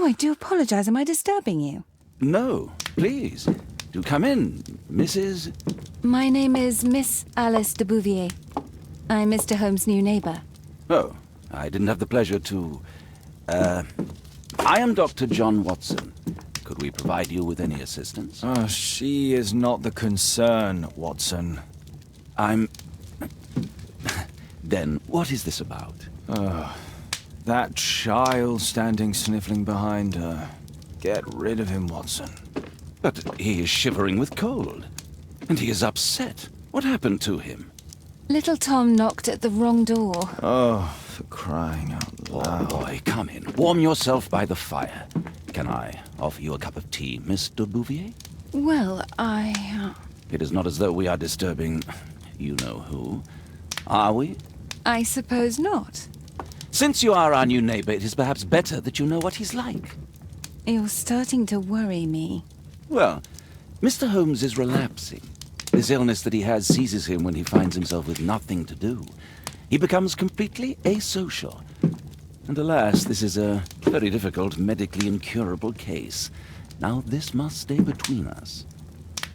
Oh, I do apologize. Am I disturbing you? No, please. Do come in, Mrs. My name is Miss Alice de Bouvier. I'm Mr. Holmes' new neighbor. Oh, I didn't have the pleasure to... I am Dr. John Watson. Could we provide you with any assistance? She is not the concern, Watson. I'm... Then, what is this about? That child standing sniffling behind her. Get rid of him, Watson. But he is shivering with cold. And he is upset. What happened to him? Little Tom knocked at the wrong door. Oh, for crying out loud. Oh, boy, come in. Warm yourself by the fire. Can I offer you a cup of tea, Miss de Bouvier? Well, It is not as though we are disturbing you-know-who, are we? I suppose not. Since you are our new neighbor, it is perhaps better that you know what he's like. You're starting to worry me. Well, Mr. Holmes is relapsing. This illness that he has seizes him when he finds himself with nothing to do. He becomes completely asocial. And alas, this is a very difficult, medically incurable case. Now, this must stay between us.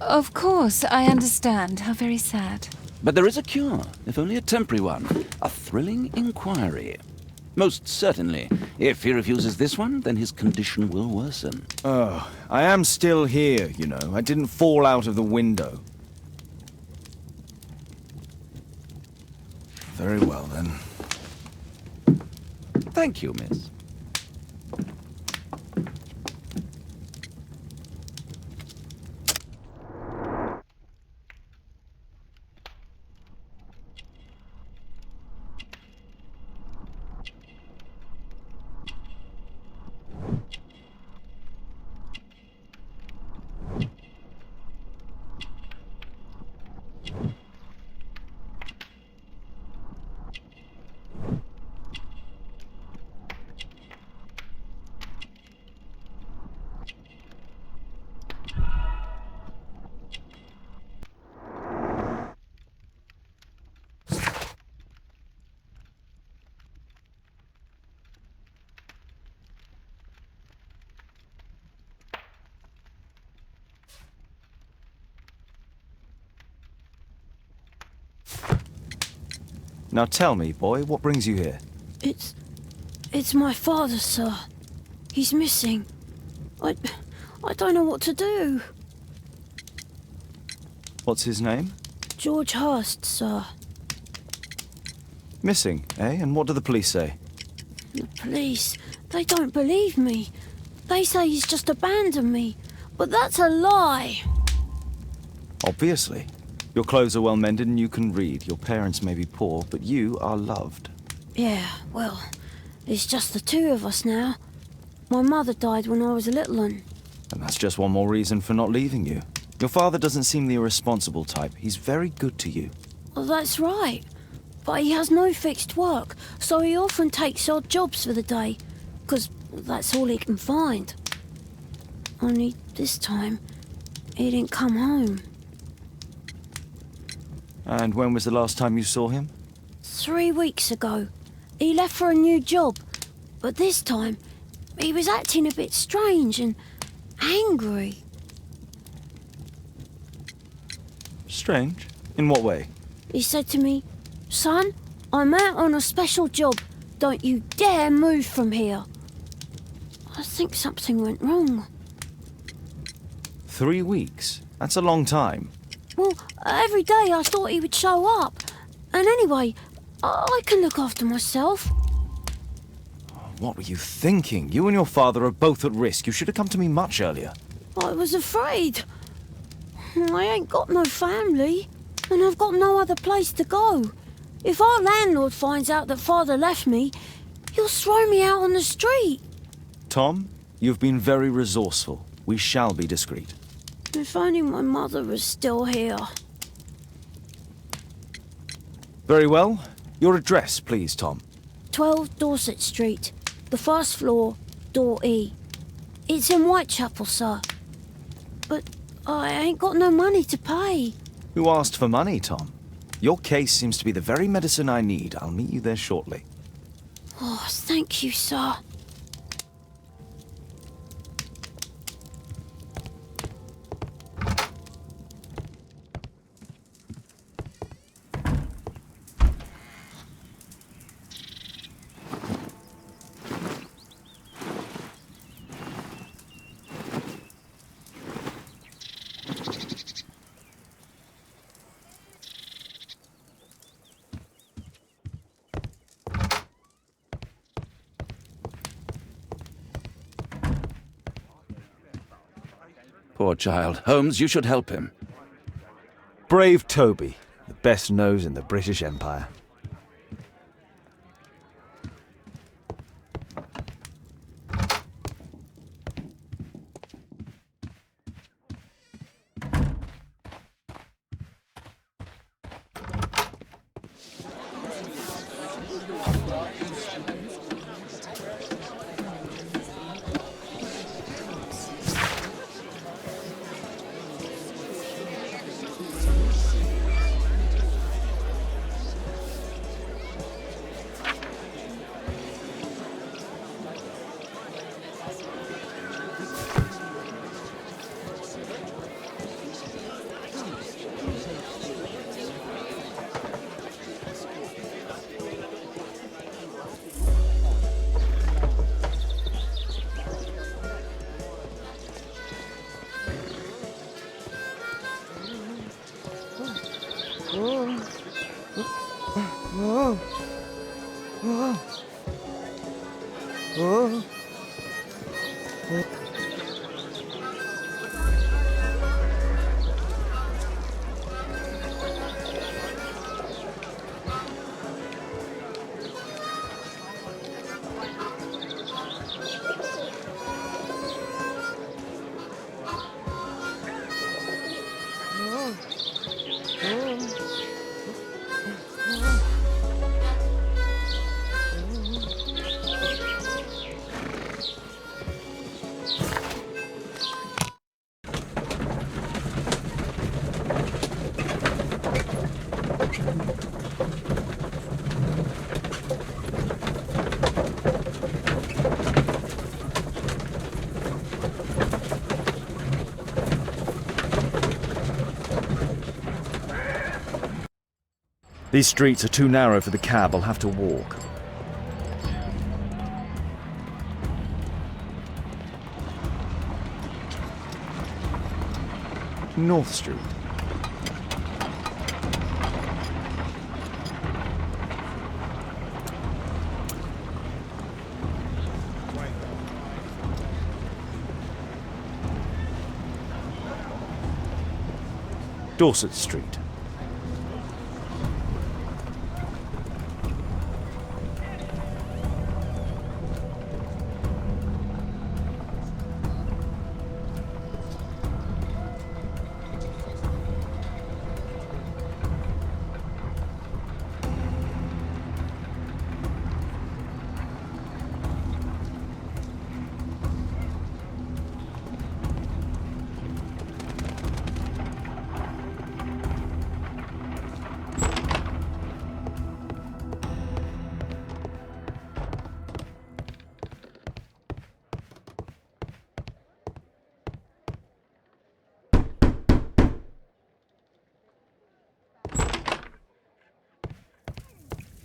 Of course, I understand. How very sad. But there is a cure, if only a temporary one. A thrilling inquiry. Most certainly. If he refuses this one, then his condition will worsen. Oh, I am still here, you know. I didn't fall out of the window. Very well, then. Thank you, miss. Now tell me, boy, what brings you here? It's my father, sir. He's missing. I don't know what to do. What's his name? George Hurst, sir. Missing, eh? And what do the police say? The police, they don't believe me. They say he's just abandoned me. But that's a lie. Obviously. Your clothes are well mended and you can read. Your parents may be poor, but you are loved. Yeah, well, it's just the two of us now. My mother died when I was a little one. And that's just one more reason for not leaving you. Your father doesn't seem the irresponsible type. He's very good to you. Well, that's right. But he has no fixed work, so he often takes odd jobs for the day, 'cause that's all he can find. Only this time, he didn't come home. And when was the last time you saw him? 3 weeks ago. He left for a new job, but this time, he was acting a bit strange and angry. Strange? In what way? He said to me, "Son, I'm out on a special job. Don't you dare move from here." I think something went wrong. 3 weeks? That's a long time. Well, every day I thought he would show up. And anyway, I can look after myself. What were you thinking? You and your father are both at risk. You should have come to me much earlier. I was afraid. I ain't got no family, and I've got no other place to go. If our landlord finds out that Father left me, he'll throw me out on the street. Tom, you've been very resourceful. We shall be discreet. If only my mother was still here. Very well. Your address, please, Tom. 12 Dorset Street, the first floor, door E. It's in Whitechapel, sir. But I ain't got no money to pay. Who asked for money, Tom? Your case seems to be the very medicine I need. I'll meet you there shortly. Oh, thank you, sir. Poor child. Holmes, you should help him. Brave Toby, the best nose in the British Empire. These streets are too narrow for the cab. I'll have to walk. North Street. Dorset Street.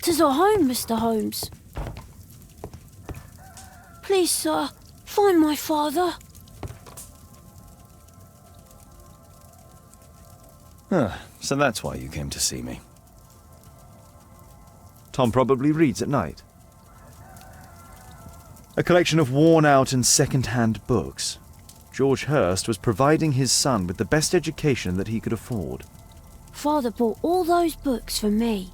"'Tis our home, Mr. Holmes. Please, sir, find my father." So that's why you came to see me. Tom probably reads at night. A collection of worn-out and second-hand books. George Hurst was providing his son with the best education that he could afford. Father bought all those books for me.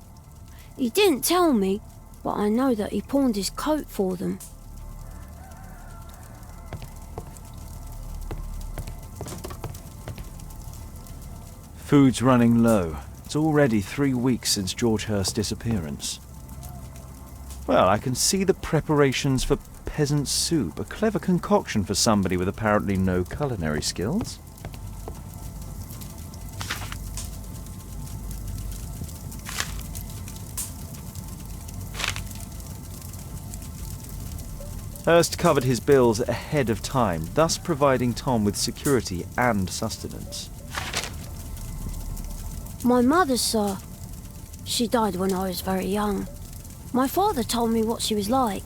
He didn't tell me, but I know that he pawned his coat for them. Food's running low. It's already 3 weeks since George Hurst's disappearance. Well, I can see the preparations for peasant soup, a clever concoction for somebody with apparently no culinary skills. Hurst covered his bills ahead of time, thus providing Tom with security and sustenance. My mother, sir. She died when I was very young. My father told me what she was like,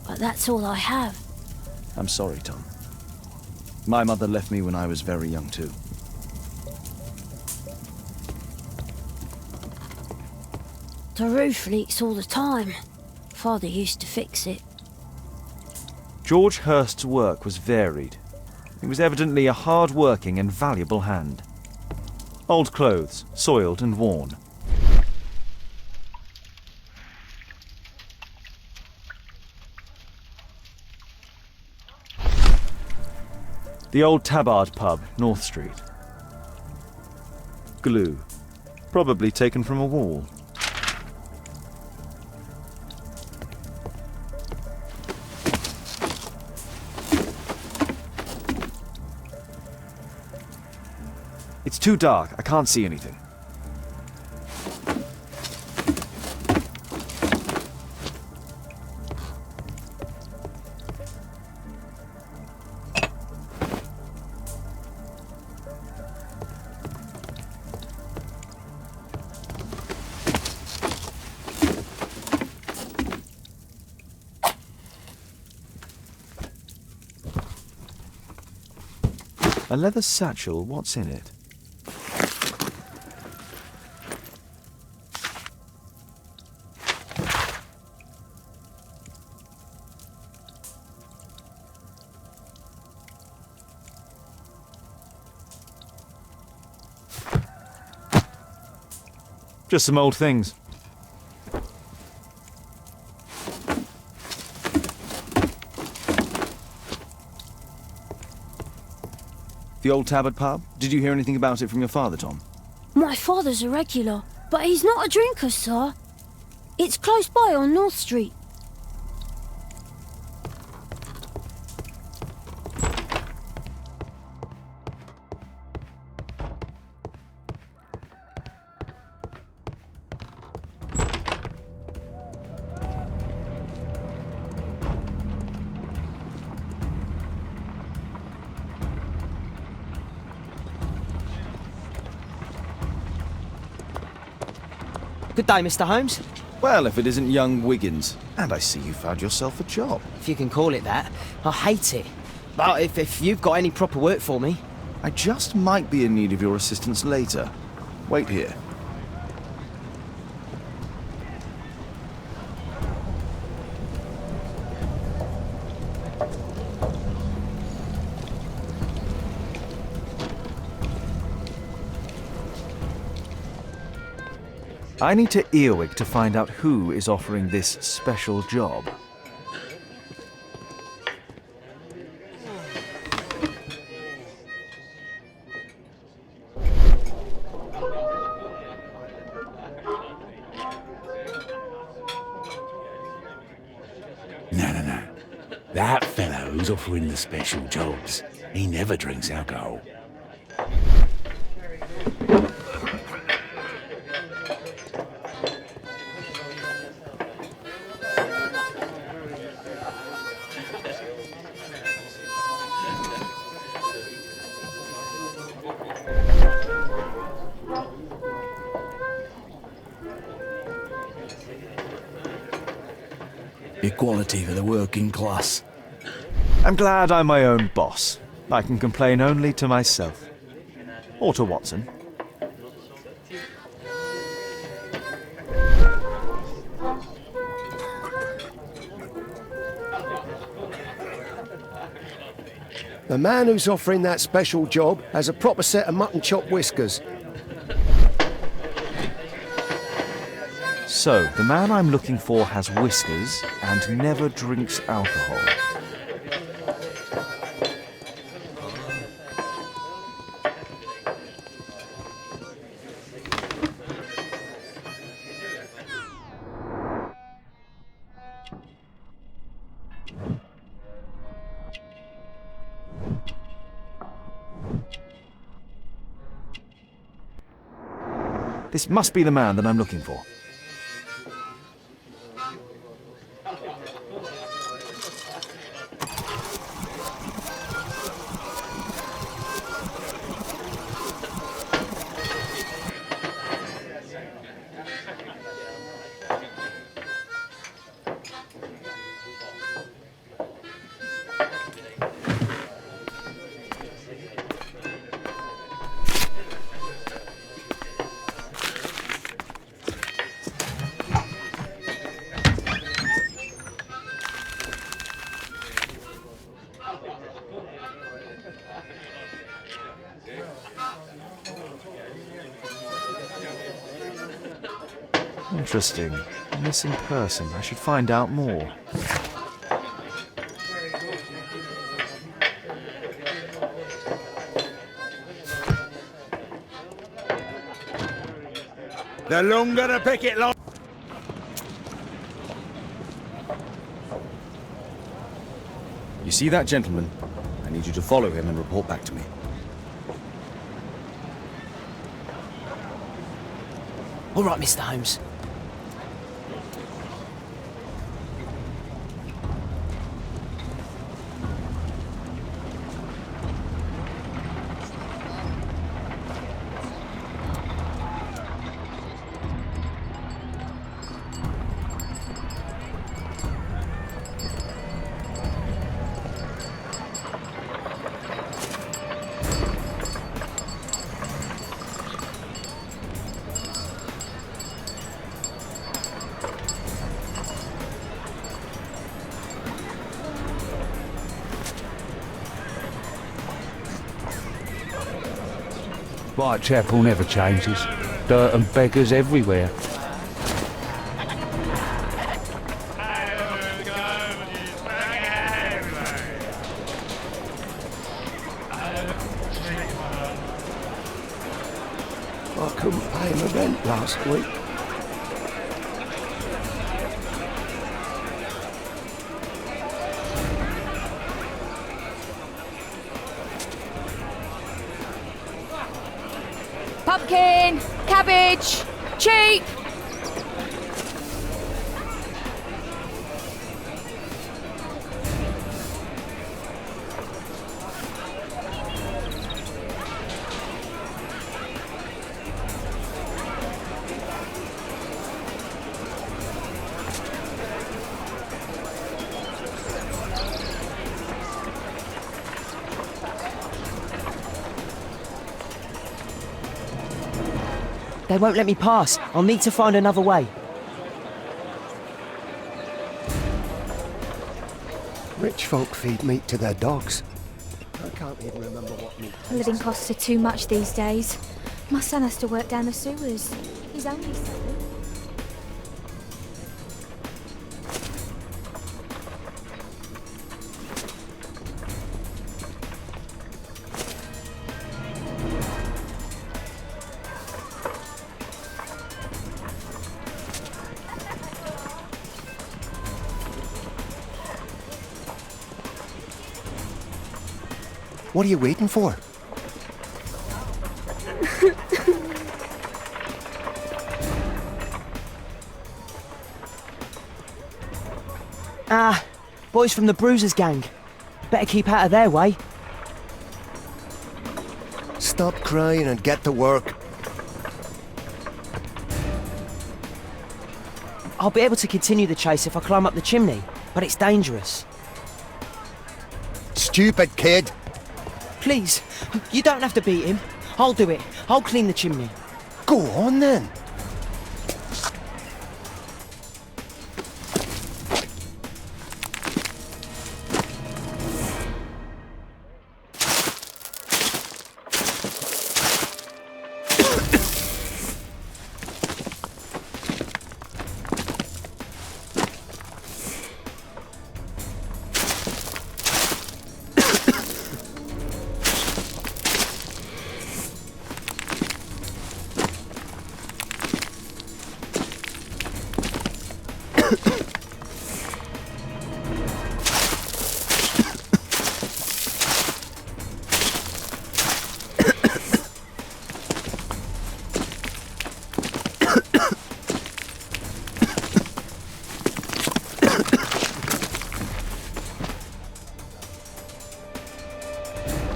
but that's all I have. I'm sorry, Tom. My mother left me when I was very young too. The roof leaks all the time. Father used to fix it. George Hurst's work was varied. He was evidently a hard-working and valuable hand. Old clothes, soiled and worn. The old Tabard pub, North Street. Glue. Probably taken from a wall. It's too dark. I can't see anything. A leather satchel, what's in it? Just some old things. The old Tabard pub? Did you hear anything about it from your father, Tom? My father's a regular, but he's not a drinker, sir. It's close by on North Street. Good day, Mr. Holmes. Well, if it isn't young Wiggins. And I see you found yourself a job. If you can call it that. I hate it. But if you've got any proper work for me... I just might be in need of your assistance later. Wait here. I need to earwig to find out who is offering this special job. No. That fellow who's offering the special jobs, he never drinks alcohol. Equality for the working class. I'm glad I'm my own boss. I can complain only to myself. Or to Watson. The man who's offering that special job has a proper set of mutton chop whiskers. So, the man I'm looking for has whiskers and never drinks alcohol. This must be the man that I'm looking for. Interesting. Missing person. I should find out more. The longer the picket line. You see that gentleman? I need you to follow him and report back to me. All right, Mr. Holmes. Whitechapel never changes. Dirt and beggars everywhere. I couldn't pay my rent last week. Pumpkin! Cabbage! Cheap! They won't let me pass. I'll need to find another way. Rich folk feed meat to their dogs. I can't even remember what meat tastes. Living costs are too much these days. My son has to work down the sewers. He's only 7. What are you waiting for? Boys from the Bruisers gang. Better keep out of their way. Stop crying and get to work. I'll be able to continue the chase if I climb up the chimney, but it's dangerous. Stupid kid! Please, you don't have to beat him. I'll do it. I'll clean the chimney. Go on then.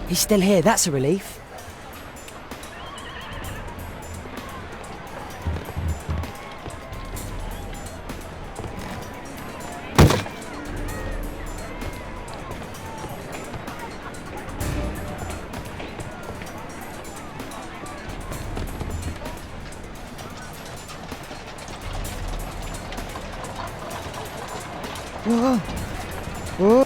He's still here, that's a relief. Whoa. Whoa.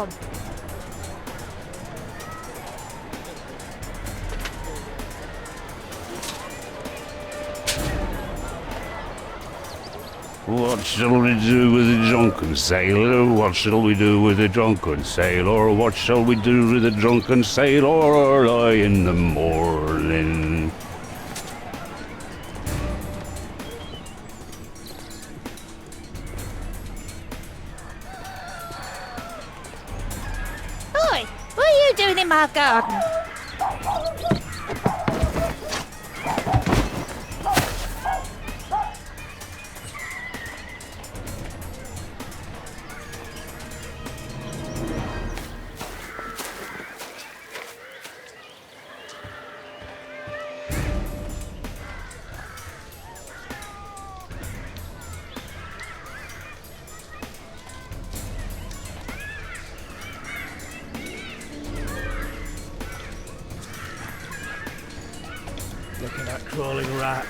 on. What shall we do with the drunken sailor? What shall we do with the drunken sailor? What shall we do with the drunken sailor early in the morning? Oi, what are you doing in my garden? Look at that crawling rat.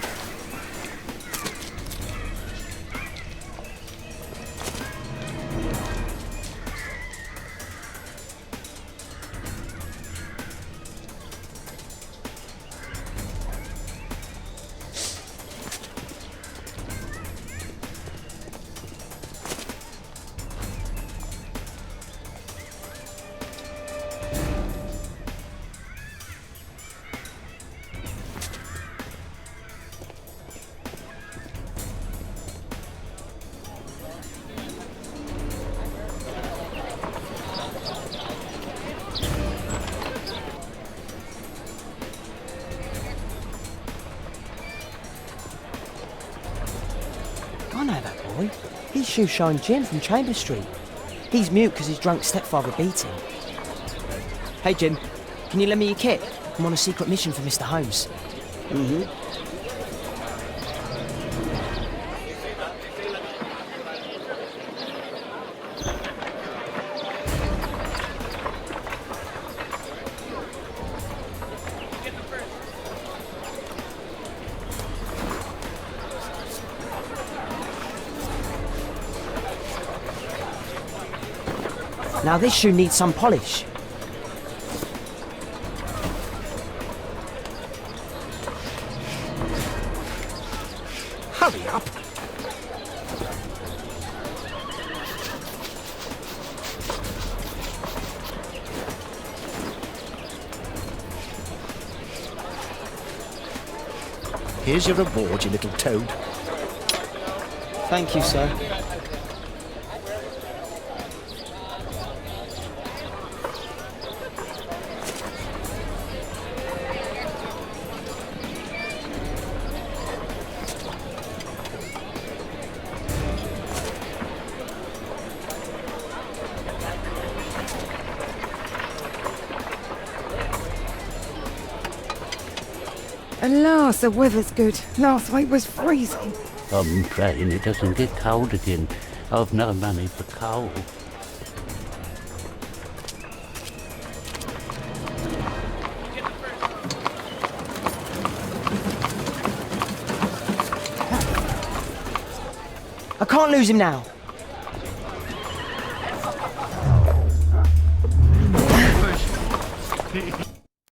I know that boy. He's Shoeshine Jim from Chambers Street. He's mute because his drunk stepfather beat him. Hey Jim, can you lend me your kit? I'm on a secret mission for Mr. Holmes. Now this shoe needs some polish. Hurry up. Here's your reward, you little toad. Thank you, sir. At last the weather's good. Last week was freezing. I'm praying it doesn't get cold again. I've no money for coal. I can't lose him now.